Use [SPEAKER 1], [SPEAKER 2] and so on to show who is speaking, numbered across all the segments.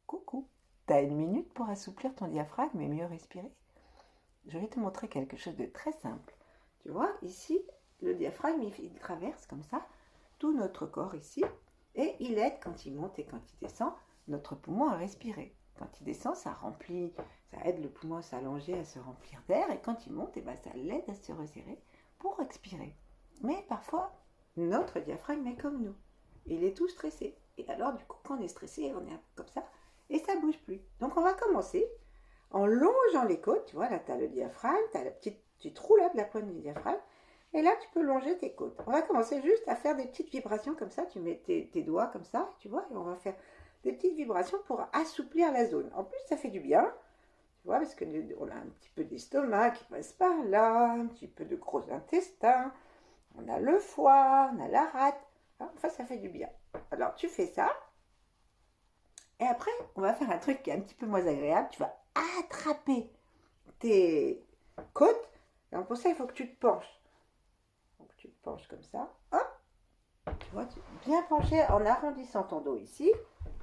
[SPEAKER 1] Coucou, t'as une minute pour assouplir ton diaphragme et mieux respirer? Je vais te montrer quelque chose de très simple. Tu vois, ici, le diaphragme, il traverse comme ça tout notre corps ici et il aide quand il monte et quand il descend notre poumon à respirer. Quand il descend, ça remplit, ça aide le poumon à s'allonger, à se remplir d'air et quand il monte, ça l'aide à se resserrer pour expirer. Mais parfois, notre diaphragme est comme nous. Il est tout stressé. Et alors, du coup, quand on est stressé, on est un peu comme ça et ça bouge plus. Donc, on va commencer en longeant les côtes. Tu vois, là, tu as le diaphragme, tu te roules la pointe du diaphragme. Et là, tu peux longer tes côtes. On va commencer juste à faire des petites vibrations comme ça. Tu mets tes doigts comme ça, tu vois, et on va faire des petites vibrations pour assouplir la zone. En plus, ça fait du bien, tu vois, parce qu'on a un petit peu d'estomac qui passe par là, un petit peu de gros intestin, on a le foie, on a la rate. Enfin, ça fait du bien. Alors, tu fais ça. Et après, on va faire un truc qui est un petit peu moins agréable. Tu vas attraper tes côtes. Donc pour ça, il faut que tu te penches. Donc tu te penches comme ça. Hop. Tu vois, bien penché en arrondissant ton dos ici,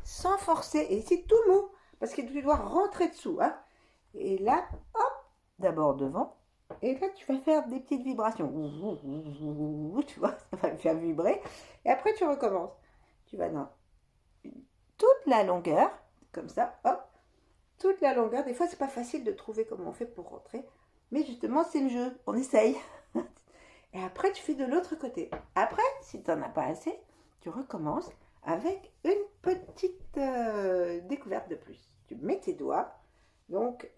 [SPEAKER 1] sans forcer. Et ici, tout mou. Parce que tu dois rentrer dessous. Hein. Et là, hop, d'abord devant. Et là, tu vas faire des petites vibrations. Tu vois, ça va me faire vibrer. Et après, tu recommences. Tu vas dans toute la longueur, comme ça, hop, toute la longueur. Des fois, c'est pas facile de trouver comment on fait pour rentrer. Mais justement, c'est le jeu. On essaye. Et après, tu fais de l'autre côté. Après, si tu n'en as pas assez, tu recommences avec une petite découverte de plus. Tu mets tes doigts, donc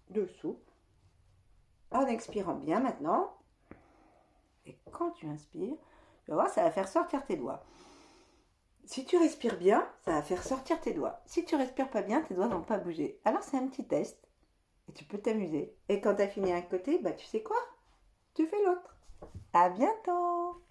[SPEAKER 1] dessous, en expirant bien maintenant. Et quand tu inspires, tu vas voir, ça va faire sortir tes doigts. Si tu respires bien, ça va faire sortir tes doigts. Si tu respires pas bien, tes doigts vont pas bouger. Alors c'est un petit test et tu peux t'amuser. Et quand tu as fini un côté, tu sais quoi? Tu fais l'autre. À bientôt!